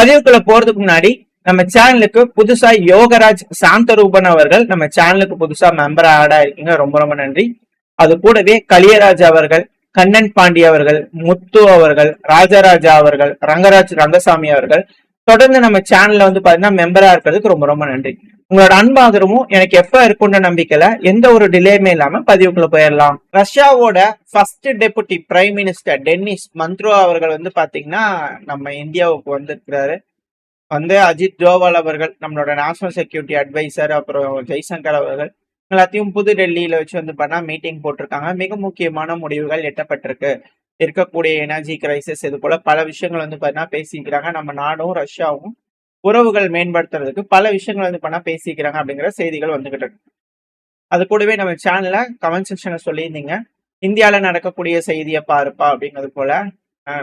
பதிவுக்குள்ள போறதுக்கு முன்னாடி நம்ம சேனலுக்கு புதுசா யோகராஜ் சாந்தரூபன் அவர்கள் நம்ம சேனலுக்கு புதுசா மெம்பர் ஆட் ஆயிருக்கீங்க, ரொம்ப ரொம்ப நன்றி. அது கூடவே கலியராஜ் அவர்கள், கண்ணன் பாண்டி அவர்கள், முத்து அவர்கள், ராஜராஜா அவர்கள், ரங்கராஜ் ரங்கசாமி அவர்கள் தொடர்ந்து நம்ம சேனல்ல வந்து பாத்தீங்கன்னா மெம்பரா இருக்கிறதுக்கு ரொம்ப ரொம்ப நன்றி. உங்களோட அன்பாதரவும் எனக்கு எப்ப இருக்குன்ற நம்பிக்கையில எந்த ஒரு டிலேயுமே இல்லாம பதிவுக்குள்ள போயிடலாம். ரஷ்யாவோட first deputy prime minister Denis Manturov அவர்கள் வந்து பாத்தீங்கன்னா நம்ம இந்தியாவுக்கு வந்திருக்கிறாரு. அஜித் டோவால் அவர்கள், நம்மளோட நேஷனல் செக்யூரிட்டி அட்வைசர், அப்புறம் ஜெய்சங்கர் அவர்கள் எல்லாத்தையும் புது டெல்லியில வச்சு வந்து பண்ணா மீட்டிங் போட்டிருக்காங்க. மிக முக்கியமான முடிவுகள் எட்டப்பட்டிருக்கு. இருக்கக்கூடிய எனர்ஜி கிரைசிஸ், இது போல பல விஷயங்கள் வந்து பண்ணா பேசிக்கிறாங்க. நம்ம நாடும் ரஷ்யாவும் உறவுகள் மேம்படுத்துறதுக்கு பல விஷயங்கள் வந்து பண்ணா பேசிக்கிறாங்க அப்படிங்கிற செய்திகள் வந்துகிட்டு இருக்கு. அது கூடவே நம்ம சேனல்ல கமெண்ட் செக்ஷன்ல சொல்லியிருந்தீங்க, இந்தியாவில நடக்கக்கூடிய செய்தியை பாருப்பா அப்படிங்கிறது போல.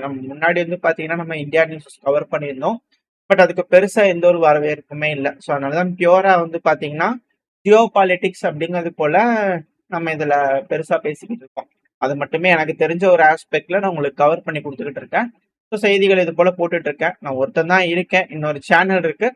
நம்ம முன்னாடி வந்து பாத்தீங்கன்னா நம்ம இந்தியா நியூஸ் கவர் பண்ணியிருந்தோம். பட் அதுக்கு பெருசா எந்த ஒரு வரவேற்புமே இல்லை. ஸோ அதனாலதான் பியூரா வந்து பாத்தீங்கன்னா ஜியோ பாலிட்டிக்ஸ் அப்படிங்கிறது போல நம்ம இதுல பெருசா பேசிக்கிட்டு இருக்கோம். அது மட்டுமே எனக்கு தெரிஞ்ச ஒரு ஆஸ்பெக்ட்ல நான் உங்களுக்கு கவர் பண்ணி கொடுத்துக்கிட்டு இருக்கேன். ஸோ செய்திகள் இது போல போட்டுட்டு இருக்கேன். நான் ஒருத்தன் தான் இருக்கேன், இன்னொரு சேனல் இருக்கு.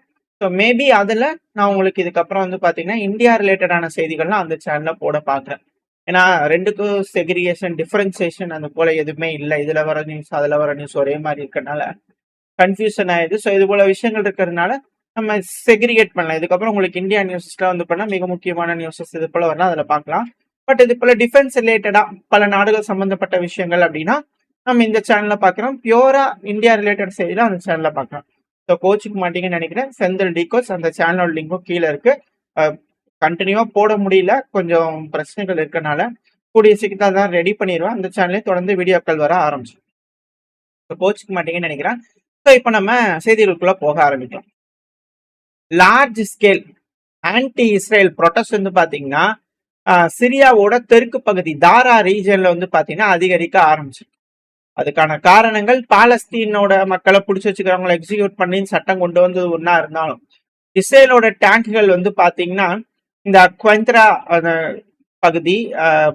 ஸோ மேபி அதுல நான் உங்களுக்கு இதுக்கப்புறம் வந்து பாத்தீங்கன்னா இந்தியா ரிலேட்டடான செய்திகள்லாம் அந்த சேனல்ல போட பாக்குறேன். ஏன்னா ரெண்டுக்கும் செக்ரிகேஷன், டிஃபரன்சியேஷன் அந்த போல எதுவுமே இல்லை. இதுல வர நியூஸ் அதுல வர நியூஸ் ஒரே மாதிரி இருக்கனால கன்ஃபியூஷன் ஆயிடுது. ஸோ இது போல விஷயங்கள் இருக்கிறதுனால நம்ம செக்ரிகேட் பண்ணலாம். இதுக்கப்புறம் உங்களுக்கு இந்தியா நியூஸ்ல வந்து பண்ணா மிக முக்கியமான நியூஸஸ் இது போல வரலாம், அதுல பார்க்கலாம். பட் இது போல டிஃபென்ஸ் ரிலேட்டடா பல நாடுகள் சம்பந்தப்பட்ட விஷயங்கள் அப்படின்னா நம்ம இந்த சேனல்ல பாக்குறோம். பியூரா இந்தியா ரிலேட்டட் செய்தியில அந்த சேனல்ல பாக்கலாம். ஸோ கோச்சுக்கு மாட்டீங்கன்னு நினைக்கிறேன். செந்தில் டிகோஸ் அந்த சேனலோட லிங்கும் கீழே இருக்கு. கண்டினியூவா போட முடியல, கொஞ்சம் பிரச்சனைகள் இருக்கனால கூடிய சீக்கிரம் தான் ரெடி பண்ணிடுவேன். அந்த சேனலே தொடர்ந்து வீடியோக்கள் வர ஆரம்பிச்சு. கோச்சுக்க மாட்டீங்கன்னு நினைக்கிறேன். ஸோ இப்போ நம்ம செய்திகளுக்குள்ள போக ஆரம்பிக்கலாம். Large scale anti Israel protest வந்து பாத்தீங்கன்னா சிரியாவோட தெற்கு பகுதி தாரா ரீஜன்ல வந்து பாத்தீங்கன்னா அதிகரிக்க ஆரம்பிச்சு. அதுக்கான காரணங்கள் பாலஸ்தீனோட மக்களை பிடிச்சி வச்சுக்கிறவங்களை எக்ஸிக்யூட் பண்ணி சட்டம் கொண்டு வந்தது ஒன்னா இருந்தாலும், இஸ்ரேலோட டேங்குகள் வந்து பாத்தீங்கன்னா இந்த குவெந்த்ரா பகுதி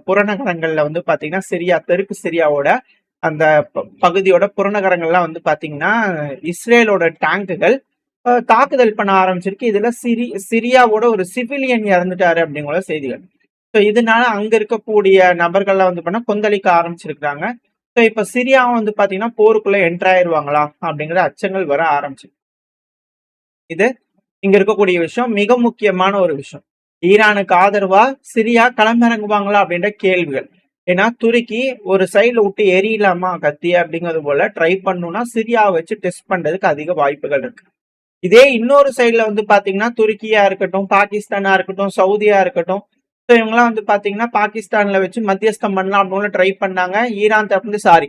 புறநகரங்கள்ல வந்து பாத்தீங்கன்னா சிரியா தெற்கு சிரியாவோட அந்த பகுதியோட புறநகரங்கள்லாம் வந்து பாத்தீங்கன்னா இஸ்ரேலோட டேங்குகள் தாக்குதல் பண்ண ஆரம்பிச்சிருக்கு. இதுல சிரியாவோட ஒரு சிவிலியன் இறந்துட்டாரு அப்படிங்கிற செய்திகள். ஸோ இதனால அங்க இருக்கக்கூடிய நபர்கள்லாம் வந்து பண்ணா கொந்தளிக்க ஆரம்பிச்சிருக்கிறாங்க. ஸோ இப்ப சிரியாவும் வந்து பாத்தீங்கன்னா போருக்குள்ள என்ட்ராயிருவாங்களா அப்படிங்கிற அச்சங்கள் வர ஆரம்பிச்சு. இது இங்க இருக்கக்கூடிய விஷயம், மிக முக்கியமான ஒரு விஷயம். ஈரானுக்கு ஆதரவா சிரியா களமிறங்குவாங்களா அப்படின்ற கேள்விகள். ஏன்னா துருக்கி ஒரு சைட்ல விட்டு எரியலாமா கத்தி அப்படிங்கிறது போல ட்ரை பண்ணணும்னா சிரியாவை வச்சு டெஸ்ட் பண்றதுக்கு அதிக வாய்ப்புகள் இருக்கு. இதே இன்னொரு சைட்ல வந்து பாத்தீங்கன்னா துருக்கியா இருக்கட்டும், பாகிஸ்தானா இருக்கட்டும், சவுதியா இருக்கட்டும், ஸோ இவங்கெல்லாம் வந்து பாத்தீங்கன்னா பாகிஸ்தான்ல வச்சு மத்தியஸ்தம் பண்ணலாம் அப்படின்னு ட்ரை பண்ணாங்க. ஈரான் தரப்பு சாரி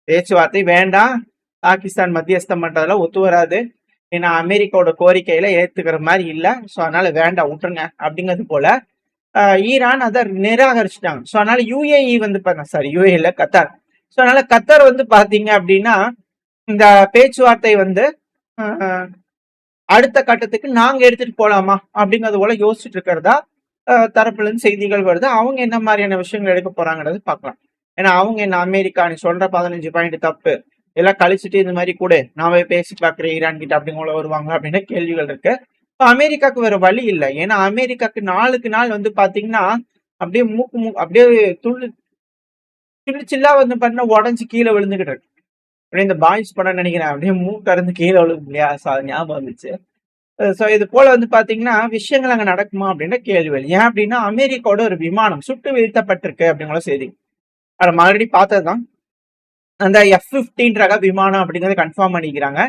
பேச்சுவார்த்தை வேண்டாம், பாகிஸ்தான் மத்தியஸ்தம் பண்றதுல ஒத்து வராது, ஏன்னா அமெரிக்காவோட கோரிக்கையில ஏத்துக்கிற மாதிரி இல்லை, ஸோ அதனால வேண்டாம் விட்டுருங்க அப்படிங்கிறது போல ஈரான் அதை நிராகரிச்சுட்டாங்க. ஸோ அதனால யுஏஇ வந்து யுஏஇ இல்ல கத்தார். ஸோ அதனால கத்தார் வந்து பாத்தீங்க அப்படின்னா இந்த பேச்சுவார்த்தை வந்து அடுத்த கட்டத்துக்கு நாங்க எடுத்துட்டு போலாமா அப்படிங்கறது போல யோசிச்சுட்டு இருக்கிறதா தரப்புல இருந்து செய்திகள் வருது. அவங்க என்ன மாதிரியான விஷயங்கள் எடுக்க போறாங்கிறது பார்க்கலாம். ஏன்னா அவங்க என்ன அமெரிக்கா நீ சொல்ற 15 பாயிண்ட் தப்பு எல்லாம் கழிச்சுட்டு இந்த மாதிரி கூட நான் பேசி பாக்குறேன் ஈரான் கிட்ட அப்படிங்கள வருவாங்க அப்படின்னு கேள்விகள் இருக்கு. அமெரிக்காவுக்கு வேற வழி இல்லை. ஏன்னா அமெரிக்காவுக்கு நாளுக்கு நாள் வந்து பாத்தீங்கன்னா அப்படியே அப்படியே சில்லா வந்து பண்ண உடஞ்சு கீழே விழுந்துகிட்டு இருக்கு. அப்படியே இந்த பாய்ஸ் படம் நினைக்கிறேன், அப்படியே மூக்கறந்து கீழே விழுது இல்லையா, ஞாபகம் வந்துச்சு. ஸோ இது போல வந்து பாத்தீங்கன்னா விஷயங்கள் அங்க நடக்குமா அப்படின்ற கேள்விகள். ஏன் அப்படின்னா அமெரிக்காவோட ஒரு விமானம் சுட்டு வீழ்த்தப்பட்டிருக்கு அப்படிங்கிற செய்தி அதை ஆல்ரெடி பார்த்ததுதான். அந்த F-15 ரக விமானம் அப்படிங்கறத கன்ஃபார்ம் பண்ணிக்கிறாங்க.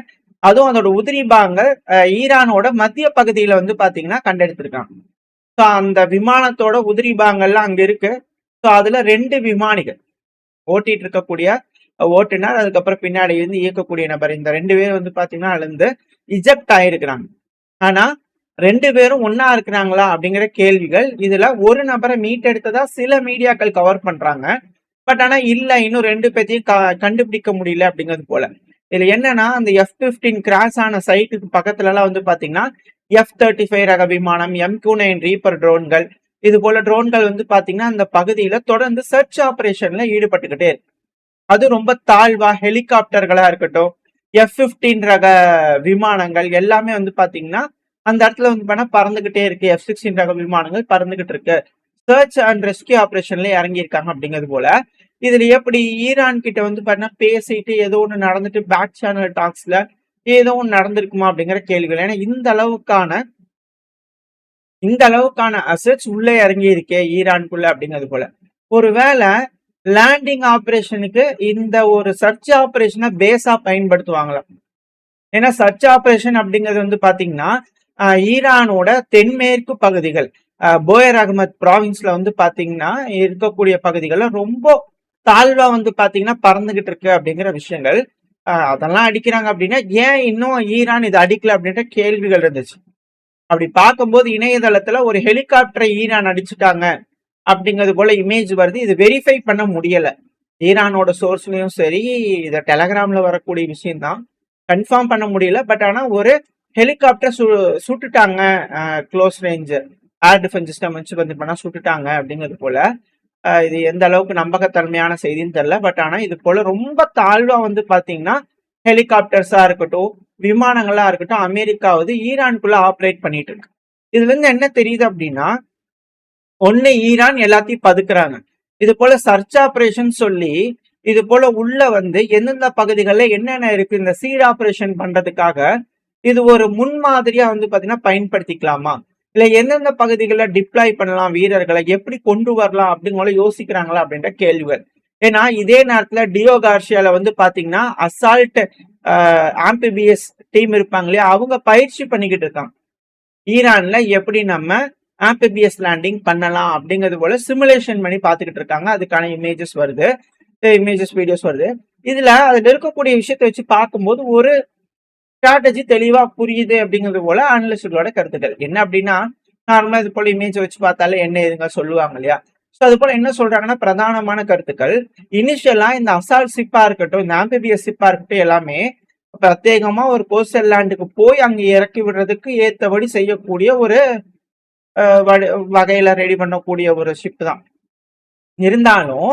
அதுவும் அதோட உதிரி பாகங்கள் ஈரானோட மத்திய பகுதியில வந்து பாத்தீங்கன்னா கண்டெடுத்திருக்காங்க. ஸோ அந்த விமானத்தோட உதிரி பாகங்கள்லாம் அங்க இருக்கு. ஸோ அதுல 2 விமானிகள் ஓட்டிட்டு இருக்கக்கூடிய ஓட்டுநர், அதுக்கப்புறம் பின்னாடி இருந்து இயக்கக்கூடிய நபர், இந்த 2 பேரும் வந்து பாத்தீங்கன்னா அதுல இருந்து இஜெக்ட் ஆயிருக்கிறாங்க. ஆனா 2 பேரும் ஒன்னா இருக்கிறாங்களா அப்படிங்கிற கேள்விகள். இதுல ஒரு நபரை மீட்டெடுத்ததா சில மீடியாக்கள் கவர் பண்றாங்க. பட் ஆனா இல்ல, இன்னும் 2 பேத்தையும் கண்டுபிடிக்க முடியல அப்படிங்கிறது போல. இதுல என்னன்னா அந்த F-15 கிராஸ் ஆன சைட்டுக்கு பக்கத்துல எல்லாம் வந்து பாத்தீங்கன்னா F-35 ரக விமானம், MQ-9 ரீப்பர் ட்ரோன்கள், இது போல ட்ரோன்கள் வந்து பாத்தீங்கன்னா அந்த பகுதியில தொடர்ந்து சர்ச் ஆபரேஷன்ல ஈடுபட்டுக்கிட்டே இருக்கு. அது ரொம்ப தாழ்வா ஹெலிகாப்டர்களா இருக்கட்டும், F-15 ரக விமானங்கள் எல்லாமே வந்து பாத்தீங்கன்னா அந்த இடத்துல வந்து பண்ண பறந்துகிட்டே இருக்கு. F-16 ரக விமானங்கள் பறந்துகிட்டு இருக்கு. சர்ச் அண்ட் ரெஸ்கியூ ஆபரேஷன்ல இறங்கியிருக்காங்க அப்படிங்கிறது போல. இதுல எப்படி ஈரான் கிட்ட வந்து பாத்தீங்கன்னா பேசிட்டு ஏதோ ஒண்ணு நடந்துட்டு பேக் சேனல் டாக்ஸ்ல ஏதோ ஒண்ணு நடந்திருக்குமா அப்படிங்கிற கேள்விகள். ஏன்னா இந்த அளவுக்கான அசெட்ஸ் உள்ளே இறங்கி இருக்கே ஈரானுக்குள்ள அப்படிங்கிறது போல. ஒருவேளை லேண்டிங் ஆபரேஷனுக்கு இந்த ஒரு சர்ச் ஆபரேஷனை பேஸா பயன்படுத்துவாங்களாம். ஏன்னா சர்ச் ஆபரேஷன் அப்படிங்கிறது வந்து பாத்தீங்கன்னா ஈரானோட தென்மேற்கு பகுதிகள் போயர் அகமத் ப்ராவின்ஸ்ல வந்து பாத்தீங்கன்னா இருக்கக்கூடிய பகுதிகள்ல ரொம்ப தாழ்வா வந்து பாத்தீங்கன்னா பறந்துகிட்டு இருக்கு அப்படிங்கிற விஷயங்கள். அதெல்லாம் அடிக்கிறாங்க அப்படின்னா ஏன் இன்னும் ஈரான் இதை அடிக்கல அப்படின்ற கேள்விகள் இருந்துச்சு. அப்படி பார்க்கும்போது இணையதளத்துல ஒரு ஹெலிகாப்டரை ஈரான் அடிச்சுட்டாங்க அப்படிங்கிறது போல இமேஜ் வருது. இது வெரிஃபை பண்ண முடியல. ஈரானோட சோர்ஸ்லயும் சரி, இதை டெலகிராம்ல வரக்கூடிய விஷயம் தான், கன்ஃபார்ம் பண்ண முடியல. பட் ஆனா ஒரு ஹெலிகாப்டர் சுட்டுட்டாங்க, close range air defence system வச்சு வந்து பண்ணா சுட்டுட்டாங்க அப்படிங்கிறது போல. இது எந்த அளவுக்கு நம்பகத்தன்மையான செய்தின்னு தெரியல. பட் ஆனா இது போல ரொம்ப தாழ்வா வந்து பாத்தீங்கன்னா ஹெலிகாப்டர்ஸா இருக்கட்டும், விமானங்களா இருக்கட்டும், அமெரிக்காவது ஈரானுக்குள்ள ஆப்ரேட் பண்ணிட்டு இருக்கு. இதுல இருந்து என்ன தெரியுது அப்படின்னா, ஒண்ணு ஈரான் எல்லாத்தையும் பதுக்குறாங்க. இது போல சர்ச் ஆபரேஷன் சொல்லி இது போல உள்ள வந்து எந்தெந்த பகுதிகளில் என்னென்ன இருக்கு இந்த சீட் ஆபரேஷன் பண்றதுக்காக இது ஒரு முன்மாதிரியா வந்து பாத்தீங்கன்னா பயன்படுத்திக்கலாமா, இல்ல எந்தெந்த பகுதிகளில் டிப்ளாய் பண்ணலாம், வீரர்களை எப்படி கொண்டு வரலாம் அப்படின்னு யோசிக்கிறாங்களா அப்படின்ற கேள்விகள். ஏன்னா இதே நேரத்துல டியோ கார்ஷியால வந்து பாத்தீங்கன்னா அசால்ட் ஆம்பிபிஎஸ் டீம் இருப்பாங்க இல்லையா, அவங்க பயிற்சி பண்ணிக்கிட்டு இருக்காங்க. ஈரான்ல எப்படி நம்ம ஆம்பிபிஎஸ் லேண்டிங் பண்ணலாம் அப்படிங்கிறது போல சிமுலேஷன் பண்ணி பார்த்துக்கிட்டு இருக்காங்க. அதுக்கான இமேஜஸ் வருது, வீடியோஸ் வருது. இதுல அதுல இருக்கக்கூடிய விஷயத்தை வச்சு பார்க்கும்போது ஒரு ஸ்ட்ராட்டஜி தெளிவா புரியுது அப்படிங்கிறது போல அனலிஸ்டோட கருத்துக்கள். என்ன அப்படின்னா, நார்மலா இது போல இமேஜ் வச்சு பார்த்தாலே என்ன எதுங்க சொல்லுவாங்க இல்லையா. ஸோ அது போல என்ன சொல்றாங்கன்னா, பிரதானமான கருத்துக்கள் இனிஷியலா இந்த அசால்ட் ஷிப்பா இருக்கட்டும், இந்த ஆம்பிபிஎஸ் ஷிப்பா இருக்கட்டும், எல்லாமே பிரத்யேகமா ஒரு கோஸ்டல் லேண்டுக்கு போய் அங்க இறக்கி விடுறதுக்கு ஏத்தபடி செய்யக்கூடிய ஒரு வகையில ரெடி பண்ணக்கூடிய ஒரு ஷிப் தான். இருந்தாலும்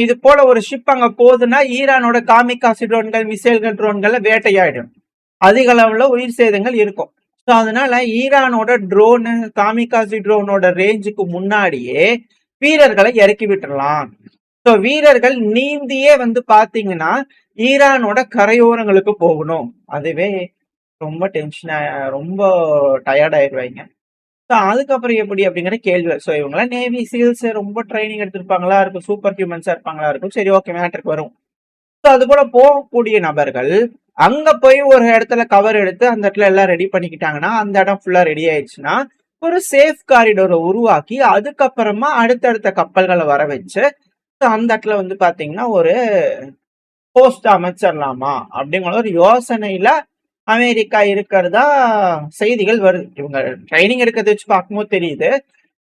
இது போல ஒரு ஷிப் அங்க போகுதுன்னா ஈரானோட காமிகாசி ட்ரோன்கள், மிசைல்கள் ட்ரோன்கள் வேட்டையாயிடும், அதிக அளவுல உயிர் சேதங்கள் இருக்கும். ஸோ அதனால ஈரானோட ட்ரோனு, காமிகாசி ட்ரோனோட ரேஞ்சுக்கு முன்னாடியே வீரர்களை இறக்கி விட்டுறலாம். ஸோ வீரர்கள் நீந்தியே வந்து பாத்தீங்கன்னா ஈரானோட கரையோரங்களுக்கு போகணும். அதுவே ரொம்ப டென்ஷனா, ரொம்ப டயர்ட் ஆயிடுவாங்க. ஸோ அதுக்கப்புறம் எப்படி அப்படிங்கிற கேள்வி. ஸோ இவங்களாம் நேவி சீல்ஸ் ரொம்ப ட்ரைனிங் எடுத்திருப்பாங்களா இருக்கும், சூப்பர் ஹியூமன்ஸா இருப்பாங்களா இருக்கும். சரி, ஓகே, மேட்டருக்கு வரும். ஸோ அது போல போகக்கூடிய நபர்கள் அங்க போய் ஒரு இடத்துல கவர் எடுத்து அந்த இடத்துல எல்லாம் ரெடி பண்ணிக்கிட்டாங்கன்னா, அந்த இடம் ஃபுல்லா ரெடி ஆயிடுச்சுன்னா ஒரு சேஃப் காரிடோரை உருவாக்கி அதுக்கப்புறமா அடுத்தடுத்த கப்பல்களை வர வச்சு அந்த இடத்துல வந்து பாத்தீங்கன்னா ஒரு போஸ்ட் அமைச்சிடலாமா அப்படிங்கிற ஒரு யோசனையில அமெரிக்கா இருக்கிறதா செய்திகள் வருது. இவங்க ட்ரைனிங் எடுக்கிறத வச்சு பார்க்கும்போது தெரியுது.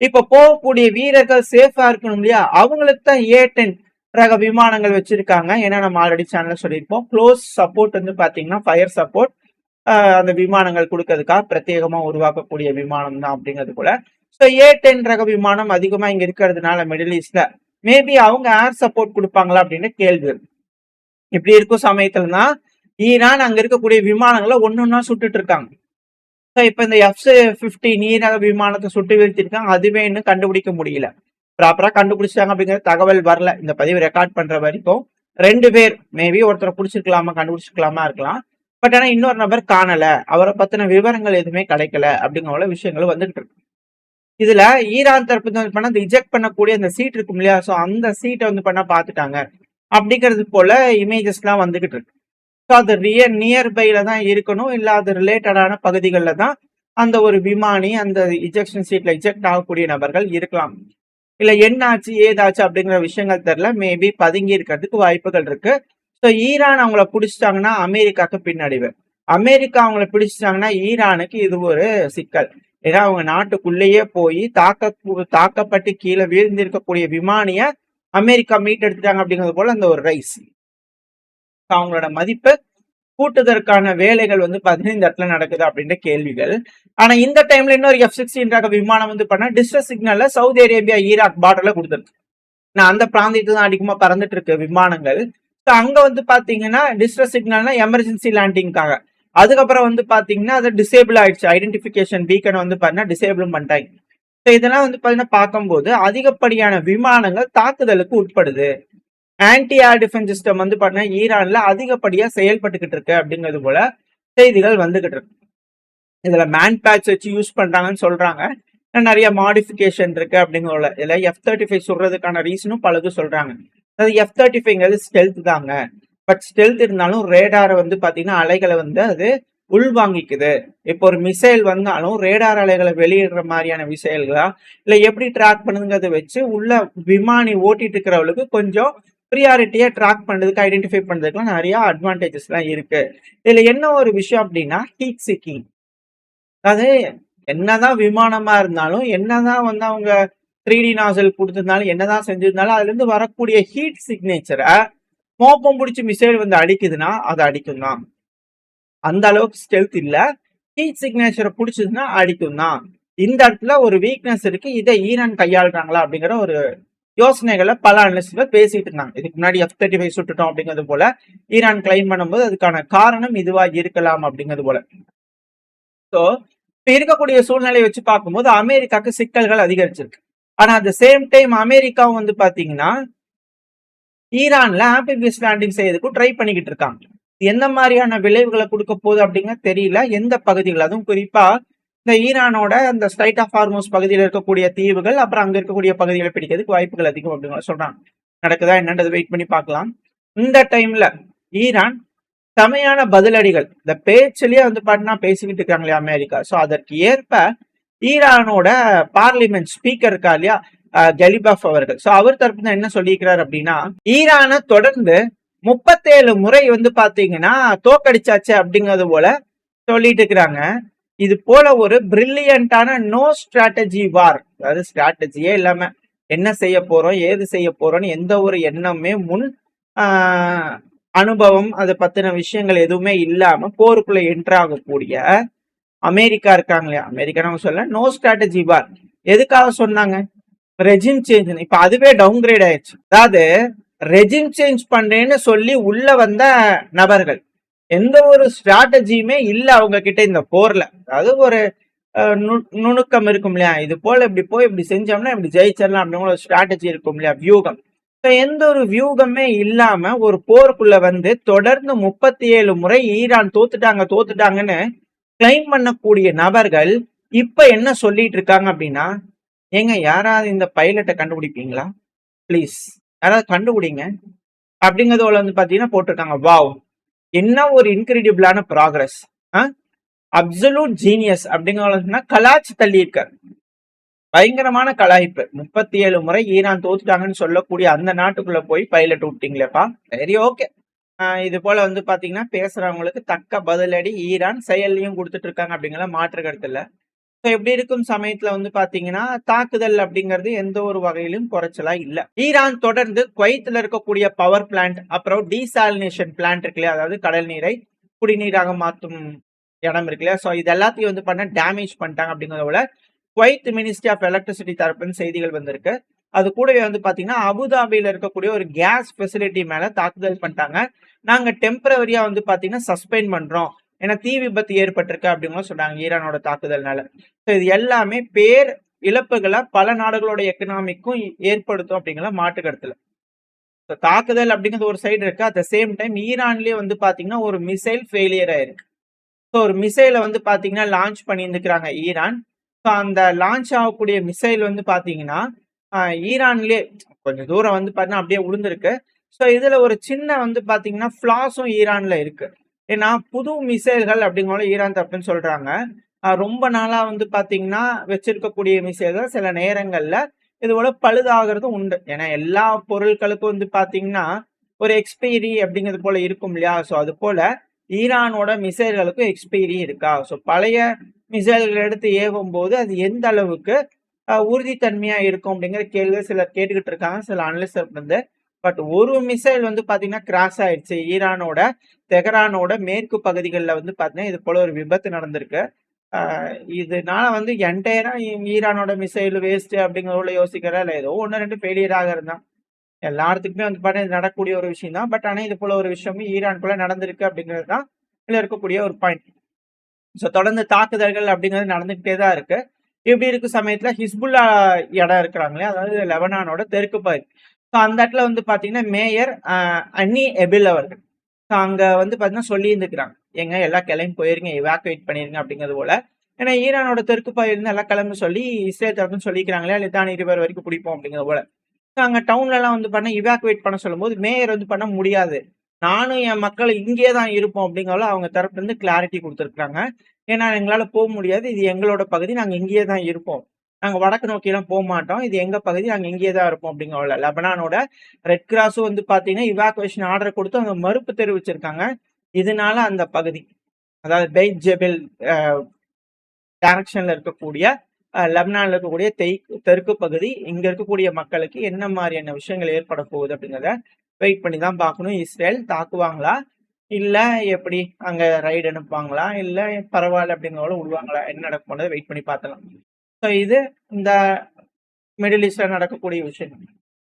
இப்ப போகக்கூடிய வீரர்கள் சேஃபா இருக்கணும் இல்லையா, அவங்களுக்கு தான் A-10 ரக விமானங்கள் வச்சிருக்காங்க. ஏன்னா நம்ம ஆல்ரெடி சேனல்ல சொல்லியிருப்போம், க்ளோஸ் சப்போர்ட் வந்து பாத்தீங்கன்னா ஃபயர் சப்போர்ட் அந்த விமானங்கள் கொடுக்கறதுக்காக பிரத்யேகமா உருவாக்கக்கூடிய விமானம் தான் அப்படிங்கிறது போல. ஸோ A-10 ரக விமானம் அதிகமா இங்க இருக்கிறதுனால மிடில் ஈஸ்ட்ல மேபி அவங்க ஏர் சப்போர்ட் கொடுப்பாங்களா அப்படின்னு கேள்வி. இப்படி இருக்கும் சமயத்துல தான் ஈரான் அங்க இருக்கக்கூடிய விமானங்களை ஒன்னொன்னா சுட்டுட்டு இருக்காங்க. இப்ப இந்த F-15 ரக விமானத்தை சுட்டு வீழ்த்திருக்காங்க. அதுவே இன்னும் கண்டுபிடிக்க முடியல, ப்ராப்பரா கண்டுபிடிச்சாங்க அப்படிங்கிற தகவல் வரல. இந்த பதிவு ரெக்கார்ட் பண்ற வரைக்கும் 2 பேர் மேபி ஒருத்தரை பிடிச்சிருக்கலாமா, கண்டுபிடிச்சிருக்கலாமா இருக்கலாம். பட் ஆனா இன்னொரு நபர் காணல, அவரை பத்தின விவரங்கள் எதுவுமே கிடைக்கல அப்படிங்கிற விஷயங்கள் வந்துகிட்டு இருக்கு. இதுல ஈரான் தரப்பு பண்ண அந்த இஜெக்ட் பண்ணக்கூடிய அந்த சீட் இருக்கும் இல்லையா, சோ அந்த சீட்டை வந்து பண்ண பாத்துட்டாங்க அப்படிங்கிறது போல இமேஜஸ் எல்லாம் வந்துகிட்டு இருக்கு. ஸோ அது நியர்பைல தான் இருக்கணும், இல்ல அது ரிலேட்டடான பகுதிகளில் தான் அந்த ஒரு விமானி அந்த இஜெக்ஷன் சீட்ல இஜெக்ட் ஆகக்கூடிய நபர்கள் இருக்கலாம். இல்ல என்னாச்சு ஏதாச்சு அப்படிங்கிற விஷயங்கள் தெரியல, மேபி பதுங்கி இருக்கிறதுக்கு வாய்ப்புகள் இருக்கு. ஸோ ஈரான் அவங்கள பிடிச்சிட்டாங்கன்னா அமெரிக்காவுக்கு பின்னடைவு, அமெரிக்கா அவங்கள பிடிச்சிட்டாங்கன்னா ஈரானுக்கு இது ஒரு சிக்கல். ஏன்னா அவங்க நாட்டுக்குள்ளேயே போய் தாக்கப்பட்டு கீழே வீழ்ந்திருக்கக்கூடிய விமானிய அமெரிக்கா மீட் எடுத்துட்டாங்க அப்படிங்கிறது போல அந்த ஒரு ரைஸ் அவங்களோட மதிப்பை கூட்டுதற்கான வேலைகள் வந்து பாத்தீங்கன்னா இந்த இடத்துல நடக்குது அப்படின்ற கேள்விகள். ஆனா இந்த டைம்ல இன்னொரு F-16 ரக விமானம் வந்து பண்ணா டிஸ்ட்ரஸ் சிக்னல்ல சவுதி அரேபியா ஈராக் பார்டர்ல கொடுத்துருக்கு. நான் அந்த பிராந்தியத்துல தான் அதிகமா பறந்துட்டு இருக்கு விமானங்கள். அங்க வந்து பாத்தீங்கன்னா டிஸ்ட்ரஸ் சிக்னல்னா எமர்ஜென்சி லேண்டிங்காக. அதுக்கப்புறம் வந்து பாத்தீங்கன்னா அது டிசேபிள் ஆயிடுச்சு. ஐடென்டிபிகேஷன் பீக்கன் வந்து பாத்தீங்கன்னா டிசேபிளும் பண்ணிட்டாங்க. இதெல்லாம் வந்து பாத்தீங்கன்னா பார்க்கும்போது அதிகப்படியான விமானங்கள் தாக்குதலுக்கு உட்படுது. ஆன்டி ஏர் டிஃபென்ஸ் சிஸ்டம் வந்து பாத்தீங்கன்னா ஈரான்ல அதிகப்படியா செயல்பட்டுக்கிட்டு இருக்கு அப்படிங்கிறது போல செய்திகள் வந்துகிட்டு இருக்கு. இதுல மேன் பேட்ச் வச்சு யூஸ் பண்றாங்கன்னு சொல்றாங்க. நிறைய மாடிஃபிகேஷன் இருக்கு அப்படிங்கிற இதுல F-35 சொல்றதுக்கான ரீசனும் பலது சொல்றாங்க. அதாவது F-35 ஸ்டெல்த் தாங்க. பட் ஸ்டெல்த் இருந்தாலும் ரேடாரை வந்து பாத்தீங்கன்னா அலைகளை வந்து அது உள்வாங்கிக்குது. இப்போ ஒரு மிசைல் வந்தாலும் ரேடார் அலைகளை வெளியிடுற மாதிரியான மிசைல்களா இல்ல எப்படி ட்ராக் பண்ணுங்கிறத வச்சு உள்ள விமானி ஓட்டிட்டு இருக்கிறவளுக்கு கொஞ்சம் ப்ரியாரிட்டியா ட்ராக் பண்றதுக்கு ஐடென்டிஃபை பண்றதுக்குலாம் நிறைய அட்வான்டேஜஸ் எல்லாம் இருக்கு. இதுல என்ன ஒரு விஷயம் அப்படின்னா ஹீட் சீக்கிங். அதாவது என்னதான் விமானமா இருந்தாலும் என்னதான் வந்து அவங்க 3D நாசல் கொடுத்திருந்தாலும் என்னதான் செஞ்சிருந்தாலும் அதுல இருந்து வரக்கூடிய ஹீட் சிக்னேச்சரை மோப்பம் பிடிச்சி மிசைல் வந்து அடிக்குதுன்னா அது அடிக்கும் தான். அந்த அளவுக்கு ஸ்டெல்த் இல்ல. ஹீட் சிக்னேச்சரை பிடிச்சதுன்னா அடிக்கும் தான். இந்த இடத்துல ஒரு வீக்னஸ் இருக்கு. இதை ஈரான் கையாளுறாங்களா அப்படிங்கிற ஒரு யோசனைகளை பல அனலிஸ்ட்கள் பேசிட்டு இருந்தாங்க. இதுக்கு முன்னாடி F-35 சுட்டுட்டோம் அப்படிங்கிறது போல ஈரான் கிளைம் பண்ணும்போது அதுக்கான காரணம் இதுவா இருக்கலாம் அப்படிங்கிறது போல. ஸோ இப்ப இருக்கக்கூடிய சூழ்நிலையை வச்சு பார்க்கும்போது அமெரிக்காவுக்கு சிக்கல்கள் அதிகரிச்சிருக்கு. ஆனா அட் த சேம் டைம் அமெரிக்காவும் வந்து பாத்தீங்கன்னா ஈரான்ல ஆம்பிபியஸ் லேண்டிங் செய்யறதுக்கும் ட்ரை பண்ணிக்கிட்டு இருக்காங்க. எந்த மாதிரியான விளைவுகளை கொடுக்க போகுது அப்படிங்க தெரியல. எந்த பகுதிகள், அதுவும் குறிப்பா இந்த ஈரானோட அந்த ஸ்ட்ரைட் ஆஃப் ஹார்மோஸ் பகுதியில் இருக்கக்கூடிய தீவுகள், அப்புறம் அங்க இருக்கக்கூடிய பகுதிகளை பிடிக்கிறதுக்கு வாய்ப்புகள் அதிகம் அப்படின்னு சொல்றாங்க. நடக்குதா என்னன்றது வெயிட் பண்ணி பார்க்கலாம். இந்த டைம்ல ஈரான் செமையான பதிலடிகள் இந்த பேச்சுலயே வந்து பாத்தீங்கன்னா பேசிக்கிட்டு இருக்காங்களே அமெரிக்கா. சோ அதற்கு ஏற்ப ஈரானோட பார்லிமெண்ட் ஸ்பீக்கர் இருக்கா இல்லையா கலிபாஃப் அவர்கள், சோ அவர் தரப்புல என்ன சொல்லியிருக்கிறார் அப்படின்னா ஈரானை தொடர்ந்து 37 முறை வந்து பாத்தீங்கன்னா தோக்கடிச்சாச்சு அப்படிங்கிறது போல சொல்லிட்டு இருக்கிறாங்க. இது போல ஒரு பிரில்லியண்டான நோ ஸ்ட்ராட்டஜி வார், அதாவது ஸ்ட்ராட்டஜியே இல்லாம என்ன செய்ய போறோம் ஏது செய்ய போறோம்னு எந்த ஒரு எண்ணமே முன் அனுபவம் அதை பத்தின விஷயங்கள் எதுவுமே இல்லாம போருக்குள்ள என்டர் ஆகக்கூடிய அமெரிக்கா இருக்காங்க இல்லையா, அமெரிக்கா நம்ம சொல்ல நோ ஸ்ட்ராட்டஜி வார். எதுக்காக சொன்னாங்க? Regime change. இப்ப அதுவே டவுன் கிரேட் ஆயிடுச்சு. அதாவது ரெஜிம் சேஞ்ச் பண்றேன்னு சொல்லி உள்ள வந்த நபர்கள் எந்த ஒரு ஸ்ட்ராட்டஜியுமே இல்ல அவங்க கிட்ட இந்த போர்ல. அதாவது ஒரு நுணுக்கம் இருக்கும் இல்லையா, இது போல இப்படி போய் இப்படி செஞ்சோம்னா இப்படி ஜெயிச்சிடலாம் அப்படிங்கிற ஒரு ஸ்ட்ராட்டஜி இருக்கும் இல்லையா, வியூகம். எந்த ஒரு வியூகமே இல்லாம ஒரு போருக்குள்ள வந்து தொடர்ந்து 37 முறை ஈரான் தோத்துட்டாங்கன்னு கிளைம் பண்ணக்கூடிய நபர்கள் இப்ப என்ன சொல்லிட்டு இருக்காங்க அப்படின்னா, ஏங்க யாராவது இந்த பைலட்டை கண்டுபிடிப்பீங்களா பிளீஸ், யாராவது கண்டுபிடிங்க அப்படிங்கறது வந்து பாத்தீங்கன்னா போட்டிருக்காங்க. வாவ், என்ன ஒரு இன்கிரெடிபிளான ப்ராக்ரஸ், அப்சல்யூட் ஜீனியஸ் அப்படிங்கிற கலாச்சி தள்ளி இருக்காரு. பயங்கரமான கலாய்ப்பு. 37 முறை ஈரான் தோத்துட்டாங்கன்னு சொல்லக்கூடிய அந்த நாட்டுக்குள்ள போய் பைலட் விட்டீங்களேப்பா. சரி, ஓகே. இது போல வந்து பாத்தீங்கன்னா பேசுறவங்களுக்கு தக்க பதிலடி ஈரான் செயல்லையும் கொடுத்துட்டு இருக்காங்க அப்படிங்கிற மாற்று கருத்து இல்ல. எப்படி இருக்கும் சமயத்துல வந்து பாத்தீங்கன்னா தாக்குதல் அப்படிங்கிறது எந்த ஒரு வகையிலும் குறைச்சலா இல்ல. ஈரான் தொடர்ந்து குவைத்துல இருக்கக்கூடிய பவர் பிளான்ட், அப்புறம் டீசாலினேஷன் பிளான்ட் இருக்கு இல்லையா, அதாவது கடல் நீரை குடிநீராக மாற்றும் இடம் இருக்கு இல்லையா, சோ இது எல்லாத்தையும் வந்து பண்ண டேமேஜ் பண்ணிட்டாங்க அப்படிங்கிறத விட குவைத் மினிஸ்ட்ரி ஆஃப் எலக்ட்ரிசிட்டி தரப்புன்னு செய்திகள் வந்திருக்கு. அது கூடவே வந்து பாத்தீங்கன்னா அபுதாபியில இருக்கக்கூடிய ஒரு கேஸ் ஃபெசிலிட்டி மேல தாக்குதல் பண்ணிட்டாங்க. நாங்க டெம்பரவரியா வந்து பாத்தீங்கன்னா சஸ்பெண்ட் பண்றோம், ஏன்னா தீ விபத்து ஏற்பட்டிருக்கு அப்படின்னு சொல்றாங்க ஈரானோட தாக்குதல்னால. இது எல்லாமே பேர் இழப்புகளை பல நாடுகளோட எக்கனாமிக்கும் ஏற்படுத்தும் அப்படிங்கிற மாற்று கருத்துல. தாக்குதல் அப்படிங்கிறது ஒரு சைடு இருக்கு. அட் த சேம் டைம் ஈரான்லயே வந்து பாத்தீங்கன்னா ஒரு மிசைல் ஃபெயிலியர் ஆயிருக்கு. ஸோ ஒரு மிசைலை வந்து பாத்தீங்கன்னா லான்ச் பண்ணியிருந்துக்கிறாங்க ஈரான். ஸோ அந்த லான்ச் ஆகக்கூடிய மிசைல் வந்து பாத்தீங்கன்னா ஈரான்லயே கொஞ்சம் தூரம் வந்து பாத்தீங்கன்னா அப்படியே விழுந்திருக்கு. ஸோ இதுல ஒரு சின்ன வந்து பாத்தீங்கன்னா ஃபிளாஸும் ஈரான்ல இருக்கு. ஏன்னா புது மிசைல்கள் அப்படிங்கிற ஈரான் தப்புன்னு சொல்றாங்க. ரொம்ப நாளா வந்து பாத்தீங்கன்னா வச்சிருக்கக்கூடிய மிசைல்கள் சில நேரங்கள்ல இது போல பழுதாகிறதும் உண்டு. ஏன்னா எல்லா பொருட்களுக்கும் வந்து பாத்தீங்கன்னா ஒரு எக்ஸ்பைரி அப்படிங்கிறது போல இருக்கும் இல்லையா. ஸோ அது போல ஈரானோட மிசைல்களுக்கும் எக்ஸ்பைரி இருக்கா. ஸோ பழைய மிசைல்கள் எடுத்து ஏவும் போது அது எந்த அளவுக்கு உறுதித்தன்மையா இருக்கும் அப்படிங்கிற கேள்வி சிலர் கேட்டுக்கிட்டு இருக்காங்க, சில அனலிஸ்ட் வந்து. பட் ஒரு மிசைல் வந்து பாத்தீங்கன்னா கிராஷ் ஆயிடுச்சு ஈரானோட தெஹரானோட மேற்கு பகுதிகளில் வந்து பாத்தீங்கன்னா இது போல ஒரு விபத்து நடந்திருக்கு. இதனால வந்து என்டையரா ஈரானோட மிசைல் வேஸ்ட் அப்படிங்கிறத யோசிக்கிறா இல்லை, ஏதோ 1-2 ஃபெயிலியர் ஆகிறது தான். எல்லா இடத்துக்குமே வந்து பாத்தீங்கன்னா நடக்கக்கூடிய ஒரு விஷயம் தான். பட் ஆனா இது போல ஒரு விஷயமும் ஈரானுக்குள்ள நடந்திருக்கு அப்படிங்கிறது தான் இதுல இருக்கக்கூடிய ஒரு பாயிண்ட். ஸோ தொடர்ந்து தாக்குதல்கள் அப்படிங்கிறது நடந்துகிட்டே தான் இருக்கு. இப்படி இருக்க சமயத்துல ஹிஸ்புல்லா இடம் இருக்கிறாங்களே, அதாவது லெபனானோட தெற்கு பகுதி. ஸோ அந்த இடத்துல வந்து பாத்தீங்கன்னா மேயர் அன்னி எபில் அவர்கள் அங்க வந்து பாத்தீங்கன்னா சொல்லி இருந்துக்கிறாங்க, எங்க எல்லாம் கிளம்பி போயிருங்க, எவாக்குவேட் பண்ணிருங்க அப்படிங்கிறது போல. ஏன்னா ஈரானோட தெற்கு பகுதியிலிருந்து எல்லாம் கிளம்பி சொல்லி இஸ்ரேல் தரப்புன்னு சொல்லிக்கிறாங்களே, லிதான் 20 வரைக்கும் பிடிப்போம் அப்படிங்கிறது போல. அங்க டவுன்ல எல்லாம் வந்து பண்ண இவாக்குவேட் பண்ண சொல்லும்போது மேயர் வந்து பண்ண முடியாது, நானும் என் மக்கள் இங்கே தான் இருப்போம் அப்படிங்கிறத அவங்க தரப்புல இருந்து கிளாரிட்டி கொடுத்துருக்காங்க. ஏன்னா எங்களால போக முடியாது, இது எங்களோட பகுதி, நாங்க இங்கேயே தான் இருப்போம், நாங்க வடக்கு நோக்கி எல்லாம் போக மாட்டோம், இது எங்க பகுதி, நாங்க இங்கேயே தான் இருப்போம் அப்படிங்கிற லெபனானோட ரெட் கிராஸும் வந்து பாத்தீங்கன்னா இவாக்குவேஷன் ஆர்டர் கொடுத்து அவங்க மறுப்பு தெரிவிச்சிருக்காங்க. இதனால அந்த பகுதி, அதாவது பெய்த் ஜெபெல் டைரக்ஷன்ல இருக்கக்கூடிய லெபனான்ல இருக்கக்கூடிய தெற்கு பகுதி, இங்க இருக்கக்கூடிய மக்களுக்கு என்ன மாதிரியான விஷயங்கள் ஏற்பட போகுது அப்படிங்கிறத வெயிட் பண்ணி தான் பார்க்கணும். இஸ்ரேல் தாக்குவாங்களா, இல்ல எப்படி அங்க ரைடு அனுப்புவாங்களா, இல்ல பரவாயில்ல அப்படிங்கிறத விடுவாங்களா, என்ன நடக்க போனதை வெயிட் பண்ணி பார்த்தலாம். ஸோ இது இந்த மிடில் ஈஸ்ட்ல நடக்கக்கூடிய விஷயம்.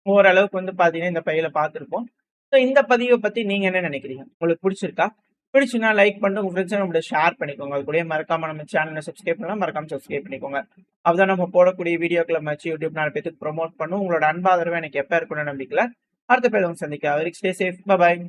ஓரளவுக்கு வந்து பாத்தீங்கன்னா இந்த பையில பார்த்துருப்போம். ஸோ இந்த பதிவை பத்தி நீங்க என்ன நினைக்கிறீங்க? உங்களுக்கு பிடிச்சிருக்கா? பிடிச்சுன்னா லைக் பண்ணிட்டு உங்க ஃப்ரெண்ட்ஸ் நம்மளோட ஷேர் பண்ணிக்கோங்க. அது கூட மறக்காம நம்ம சேனலை சப்ஸ்கிரைப் பண்ணலாம், மறக்காம சப்ஸ்கிரைப் பண்ணிக்கோங்க. அப்பதான் நம்ம போடக்கூடிய வீடியோக்களை வச்சு யூடியூப் 4 பேருக்கு ப்ரொமோட் பண்ணும். உங்களோட அன்பாதரவு எனக்கு எப்ப இருக்கணும்னு நம்பிக்கல. அடுத்த பேர் சந்திக்க. Stay safe. பை.